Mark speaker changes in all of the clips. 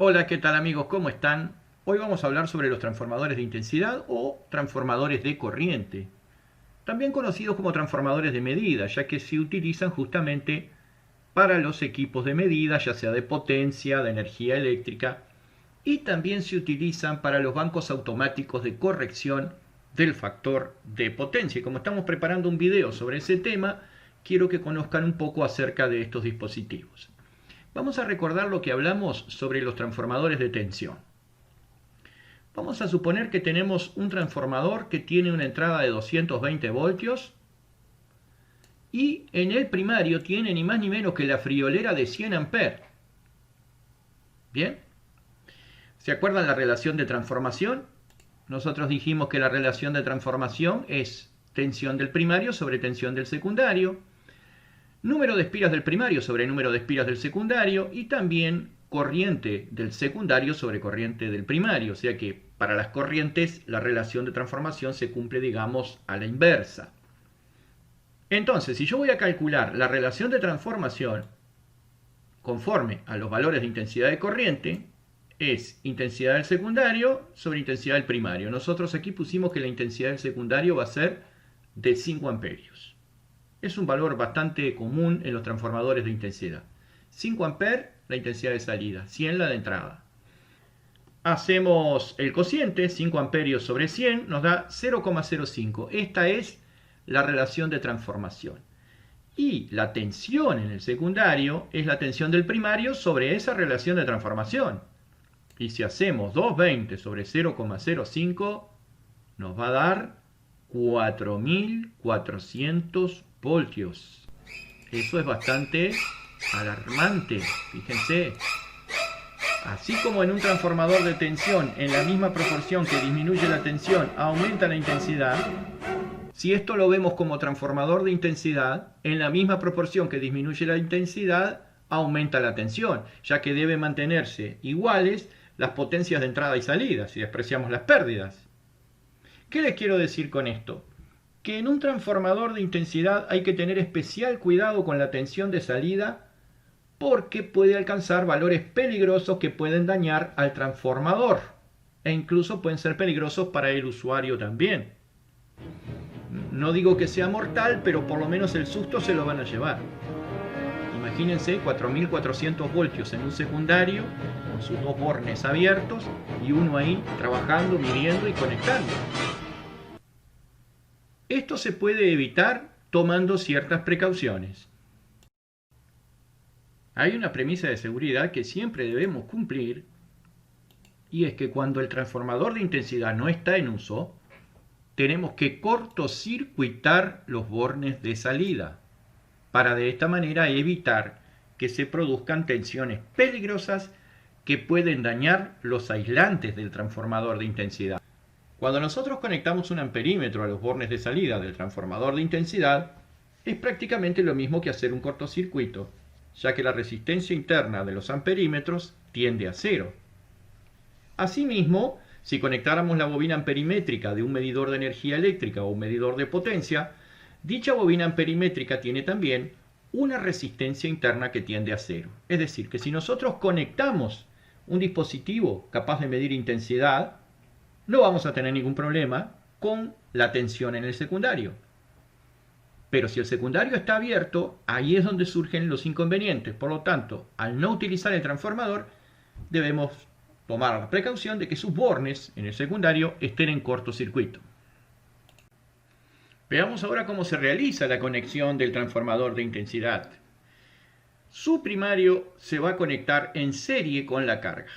Speaker 1: Hola, ¿qué tal amigos? ¿Cómo están? Hoy vamos a hablar sobre los transformadores de intensidad o transformadores de corriente, también conocidos como transformadores de medida, ya que se utilizan justamente para los equipos de medida, ya sea de potencia, de energía eléctrica, y también se utilizan para los bancos automáticos de corrección del factor de potencia. Y como estamos preparando un video sobre ese tema, quiero que conozcan un poco acerca de estos dispositivos. Vamos a recordar lo que hablamos sobre los transformadores de tensión. Vamos a suponer que tenemos un transformador que tiene una entrada de 220 voltios y en el primario tiene ni más ni menos que la friolera de 100 amperes. ¿Bien? ¿Se acuerdan la relación de transformación? Nosotros dijimos que la relación de transformación es tensión del primario sobre tensión del secundario, número de espiras del primario sobre número de espiras del secundario y también corriente del secundario sobre corriente del primario. O sea que para las corrientes la relación de transformación se cumple, digamos, a la inversa. Entonces, si yo voy a calcular la relación de transformación conforme a los valores de intensidad de corriente, es intensidad del secundario sobre intensidad del primario. Nosotros aquí pusimos que la intensidad del secundario va a ser de 5 amperios. Es un valor bastante común en los transformadores de intensidad. 5 amperes la intensidad de salida, 100 la de entrada. Hacemos el cociente, 5 amperios sobre 100 nos da 0,05. Esta es la relación de transformación. Y la tensión en el secundario es la tensión del primario sobre esa relación de transformación. Y si hacemos 220 sobre 0,05 nos va a dar 4400 voltios. Eso es bastante alarmante, fíjense. Así como en un transformador de tensión, en la misma proporción que disminuye la tensión, aumenta la intensidad, si esto lo vemos como transformador de intensidad, en la misma proporción que disminuye la intensidad, aumenta la tensión, ya que debe mantenerse iguales las potencias de entrada y salida, si despreciamos las pérdidas. ¿Qué les quiero decir con esto? Que en un transformador de intensidad hay que tener especial cuidado con la tensión de salida porque puede alcanzar valores peligrosos que pueden dañar al transformador e incluso pueden ser peligrosos para el usuario también. No digo que sea mortal, pero por lo menos el susto se lo van a llevar. Imagínense 4400 voltios en un secundario con sus dos bornes abiertos y uno ahí trabajando, midiendo y conectando. Esto se puede evitar tomando ciertas precauciones. Hay una premisa de seguridad que siempre debemos cumplir y es que cuando el transformador de intensidad no está en uso, tenemos que cortocircuitar los bornes de salida para de esta manera evitar que se produzcan tensiones peligrosas que pueden dañar los aislantes del transformador de intensidad. Cuando nosotros conectamos un amperímetro a los bornes de salida del transformador de intensidad, es prácticamente lo mismo que hacer un cortocircuito, ya que la resistencia interna de los amperímetros tiende a cero. Asimismo, si conectáramos la bobina amperimétrica de un medidor de energía eléctrica o un medidor de potencia, dicha bobina amperimétrica tiene también una resistencia interna que tiende a cero. Es decir, que si nosotros conectamos un dispositivo capaz de medir intensidad, no vamos a tener ningún problema con la tensión en el secundario. Pero si el secundario está abierto, ahí es donde surgen los inconvenientes. Por lo tanto, al no utilizar el transformador, debemos tomar la precaución de que sus bornes en el secundario estén en cortocircuito. Veamos ahora cómo se realiza la conexión del transformador de intensidad. Su primario se va a conectar en serie con la carga.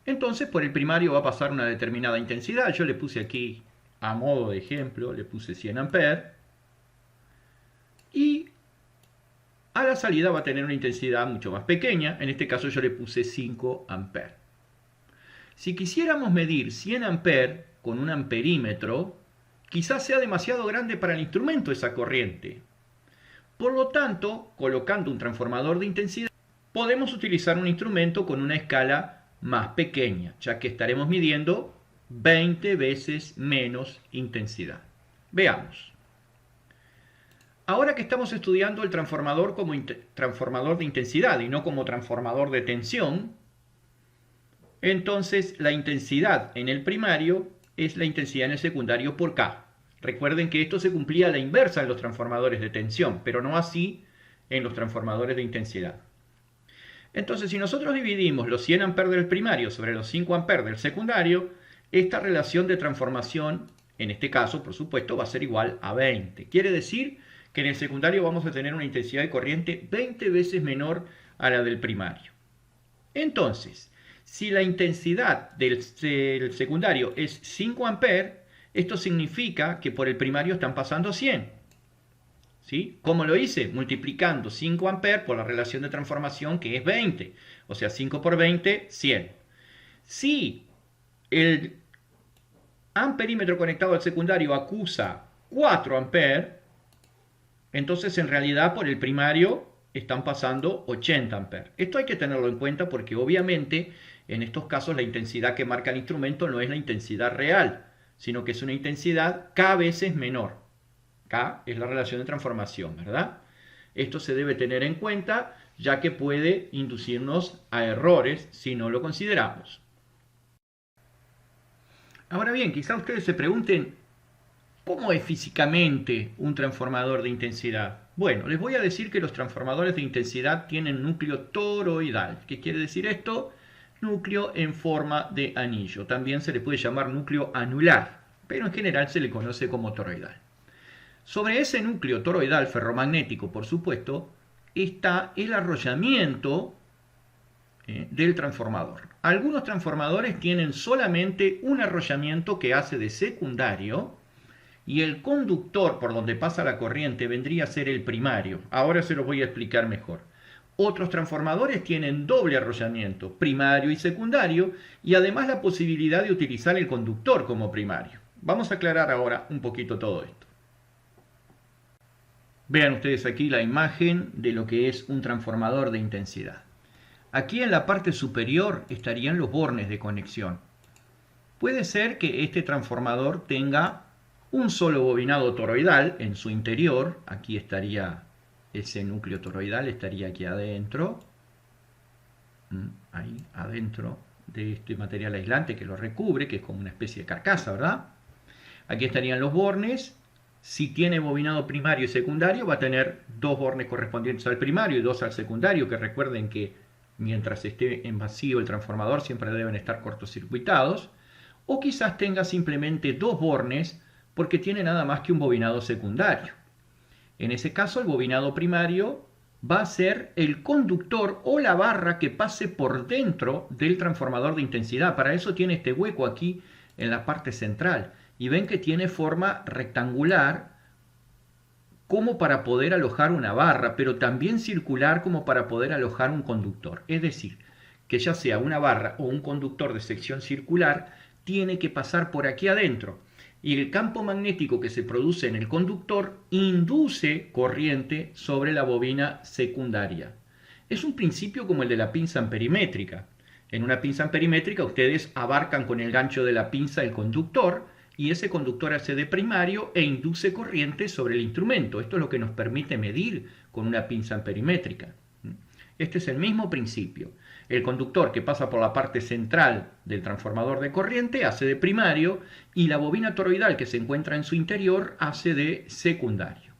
Speaker 1: Entonces por el primario va a pasar una determinada intensidad. Yo le puse aquí, a modo de ejemplo, le puse 100 amperes. Y a la salida va a tener una intensidad mucho más pequeña. En este caso yo le puse 5 amperes. Si quisiéramos medir 100 amperes con un amperímetro, quizás sea demasiado grande para el instrumento esa corriente. Por lo tanto, colocando un transformador de intensidad, podemos utilizar un instrumento con una escala más pequeña, ya que estaremos midiendo 20 veces menos intensidad. Veamos. Ahora que estamos estudiando el transformador como transformador de intensidad y no como transformador de tensión, entonces la intensidad en el primario es la intensidad en el secundario por K. Recuerden que esto se cumplía a la inversa en los transformadores de tensión, pero no así en los transformadores de intensidad. Entonces, si nosotros dividimos los 100 A del primario sobre los 5 A del secundario, esta relación de transformación, en este caso, por supuesto, va a ser igual a 20. Quiere decir que en el secundario vamos a tener una intensidad de corriente 20 veces menor a la del primario. Entonces, si la intensidad del secundario es 5 A, esto significa que por el primario están pasando 100. ¿Sí? ¿Cómo lo hice? Multiplicando 5 A por la relación de transformación que es 20. O sea, 5 por 20, 100. Si el amperímetro conectado al secundario acusa 4 A, entonces en realidad por el primario están pasando 80 A. Esto hay que tenerlo en cuenta porque obviamente en estos casos la intensidad que marca el instrumento no es la intensidad real, sino que es una intensidad K veces menor. K es la relación de transformación, ¿verdad? Esto se debe tener en cuenta ya que puede inducirnos a errores si no lo consideramos. Ahora bien, quizá ustedes se pregunten, ¿cómo es físicamente un transformador de intensidad? Bueno, les voy a decir que los transformadores de intensidad tienen núcleo toroidal. ¿Qué quiere decir esto? Núcleo en forma de anillo. También se le puede llamar núcleo anular, pero en general se le conoce como toroidal. Sobre ese núcleo toroidal ferromagnético, por supuesto, está el arrollamiento del transformador. Algunos transformadores tienen solamente un arrollamiento que hace de secundario y el conductor por donde pasa la corriente vendría a ser el primario. Ahora se los voy a explicar mejor. Otros transformadores tienen doble arrollamiento, primario y secundario, y además la posibilidad de utilizar el conductor como primario. Vamos a aclarar ahora un poquito todo esto. Vean ustedes aquí la imagen de lo que es un transformador de intensidad. Aquí en la parte superior estarían los bornes de conexión. Puede ser que este transformador tenga un solo bobinado toroidal en su interior. Aquí estaría ese núcleo toroidal, estaría aquí adentro. Ahí adentro de este material aislante que lo recubre, que es como una especie de carcasa, ¿verdad? Aquí estarían los bornes. Si tiene bobinado primario y secundario, va a tener dos bornes correspondientes al primario y dos al secundario, que recuerden que mientras esté en vacío el transformador siempre deben estar cortocircuitados. O quizás tenga simplemente dos bornes porque tiene nada más que un bobinado secundario. En ese caso, el bobinado primario va a ser el conductor o la barra que pase por dentro del transformador de intensidad. Para eso tiene este hueco aquí en la parte central. Y ven que tiene forma rectangular como para poder alojar una barra, pero también circular como para poder alojar un conductor. Es decir, que ya sea una barra o un conductor de sección circular, tiene que pasar por aquí adentro. Y el campo magnético que se produce en el conductor induce corriente sobre la bobina secundaria. Es un principio como el de la pinza amperimétrica. En una pinza amperimétrica ustedes abarcan con el gancho de la pinza el conductor y ese conductor hace de primario e induce corriente sobre el instrumento. Esto es lo que nos permite medir con una pinza amperimétrica. Este es el mismo principio. El conductor que pasa por la parte central del transformador de corriente hace de primario y la bobina toroidal que se encuentra en su interior hace de secundario.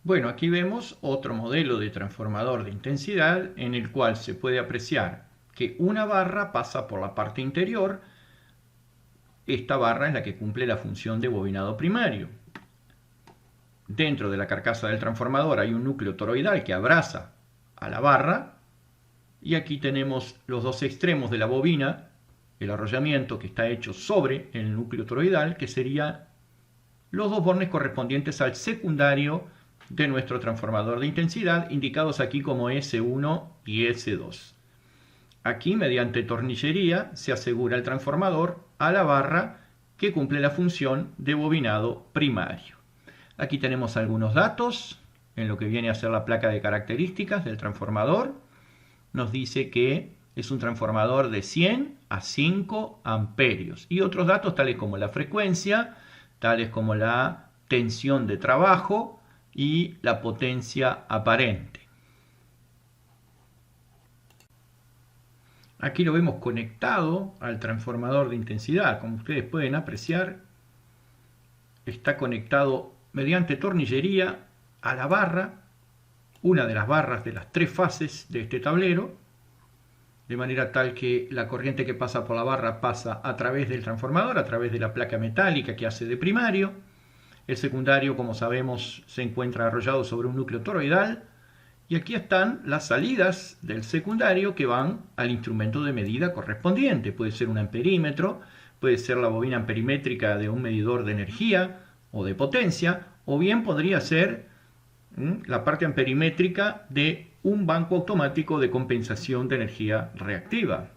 Speaker 1: Bueno, aquí vemos otro modelo de transformador de intensidad en el cual se puede apreciar que una barra pasa por la parte interior. Esta barra es la que cumple la función de bobinado primario. Dentro de la carcasa del transformador hay un núcleo toroidal que abraza a la barra y aquí tenemos los dos extremos de la bobina, el arrollamiento que está hecho sobre el núcleo toroidal, que serían los dos bornes correspondientes al secundario de nuestro transformador de intensidad, indicados aquí como S1 y S2. Aquí, mediante tornillería, se asegura el transformador a la barra que cumple la función de bobinado primario. Aquí tenemos algunos datos en lo que viene a ser la placa de características del transformador. Nos dice que es un transformador de 100 a 5 amperios. Y otros datos tales como la frecuencia, tales como la tensión de trabajo y la potencia aparente. Aquí lo vemos conectado al transformador de intensidad. Como ustedes pueden apreciar, está conectado mediante tornillería a la barra, una de las barras de las tres fases de este tablero, de manera tal que la corriente que pasa por la barra pasa a través del transformador, a través de la placa metálica que hace de primario. El secundario, como sabemos, se encuentra arrollado sobre un núcleo toroidal. Y aquí están las salidas del secundario que van al instrumento de medida correspondiente. Puede ser un amperímetro, puede ser la bobina amperimétrica de un medidor de energía o de potencia, o bien podría ser la parte amperimétrica de un banco automático de compensación de energía reactiva.